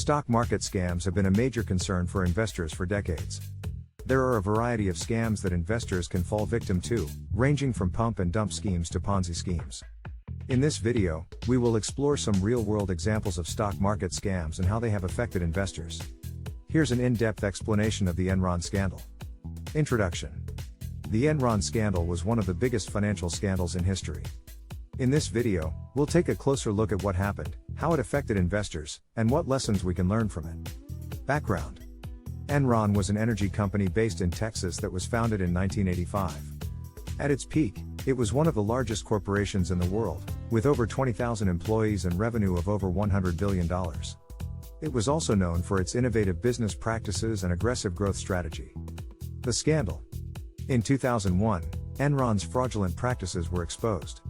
Stock market scams have been a major concern for investors for decades. There are a variety of scams that investors can fall victim to, ranging from pump and dump schemes to Ponzi schemes. In this video, we will explore some real-world examples of stock market scams and how they have affected investors. Here's an in-depth explanation of the Enron scandal. Introduction. The Enron scandal was one of the biggest financial scandals in history. In this video, we'll take a closer look at what happened, how it affected investors, and what lessons we can learn from it. Background. Enron was an energy company based in Texas that was founded in 1985. At its peak, it was one of the largest corporations in the world, with over 20,000 employees and revenue of over $100 billion. It was also known for its innovative business practices and aggressive growth strategy. The scandal. In 2001, Enron's fraudulent practices were exposed.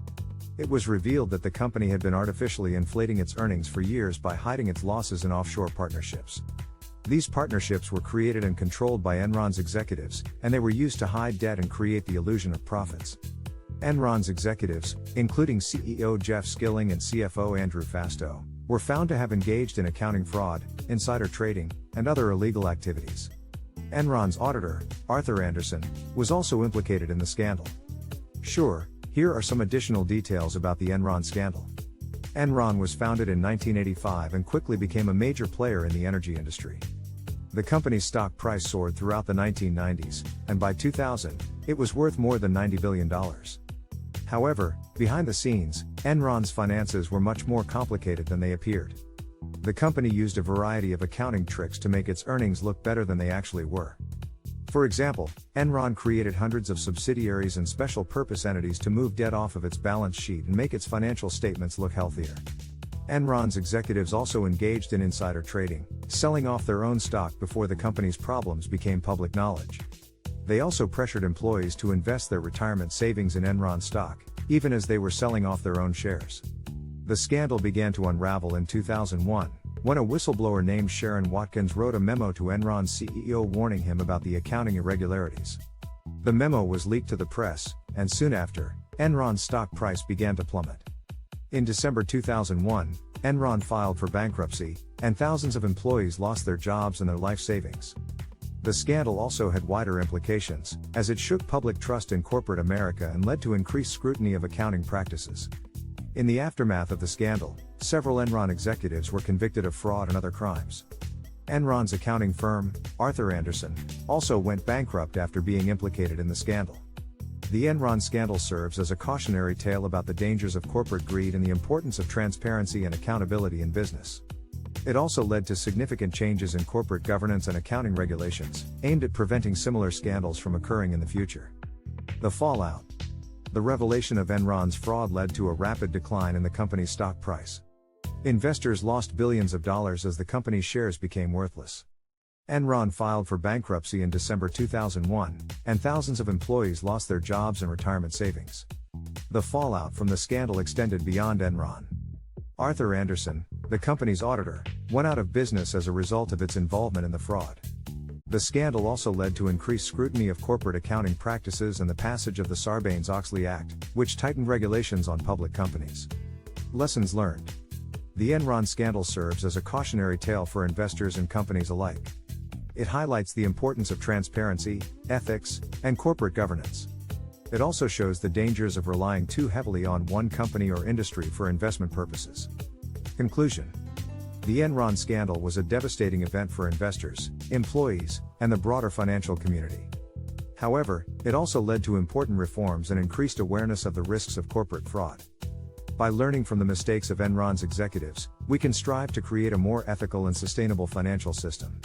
It was revealed that the company had been artificially inflating its earnings for years by hiding its losses in offshore partnerships. These partnerships were created and controlled by Enron's executives, and they were used to hide debt and create the illusion of profits. Enron's executives, including CEO Jeff Skilling and CFO Andrew Fastow, were found to have engaged in accounting fraud, insider trading, and other illegal activities. Enron's auditor, Arthur Andersen, was also implicated in the scandal. Sure, here are some additional details about the Enron scandal. Enron was founded in 1985 and quickly became a major player in the energy industry. The company's stock price soared throughout the 1990s, and by 2000, it was worth more than $90 billion. However, behind the scenes, Enron's finances were much more complicated than they appeared. The company used a variety of accounting tricks to make its earnings look better than they actually were. For example, Enron created hundreds of subsidiaries and special purpose entities to move debt off of its balance sheet and make its financial statements look healthier. Enron's executives also engaged in insider trading, selling off their own stock before the company's problems became public knowledge. They also pressured employees to invest their retirement savings in Enron stock, even as they were selling off their own shares. The scandal began to unravel in 2001, when a whistleblower named Sharon Watkins wrote a memo to Enron's CEO warning him about the accounting irregularities. The memo was leaked to the press, and soon after, Enron's stock price began to plummet. In December 2001, Enron filed for bankruptcy, and thousands of employees lost their jobs and their life savings. The scandal also had wider implications, as it shook public trust in corporate America and led to increased scrutiny of accounting practices. In the aftermath of the scandal, several Enron executives were convicted of fraud and other crimes. Enron's accounting firm, Arthur Andersen, also went bankrupt after being implicated in the scandal. The Enron scandal serves as a cautionary tale about the dangers of corporate greed and the importance of transparency and accountability in business. It also led to significant changes in corporate governance and accounting regulations, aimed at preventing similar scandals from occurring in the future. The fallout. The revelation of Enron's fraud led to a rapid decline in the company's stock price. Investors lost billions of dollars as the company's shares became worthless. Enron filed for bankruptcy in December 2001, and thousands of employees lost their jobs and retirement savings. The fallout from the scandal extended beyond Enron. Arthur Andersen, the company's auditor, went out of business as a result of its involvement in the fraud. The scandal also led to increased scrutiny of corporate accounting practices and the passage of the Sarbanes-Oxley Act, which tightened regulations on public companies. Lessons learned. The Enron scandal serves as a cautionary tale for investors and companies alike. It highlights the importance of transparency, ethics, and corporate governance. It also shows the dangers of relying too heavily on one company or industry for investment purposes. Conclusion. The Enron scandal was a devastating event for investors, employees, and the broader financial community. However, it also led to important reforms and increased awareness of the risks of corporate fraud. By learning from the mistakes of Enron's executives, we can strive to create a more ethical and sustainable financial system.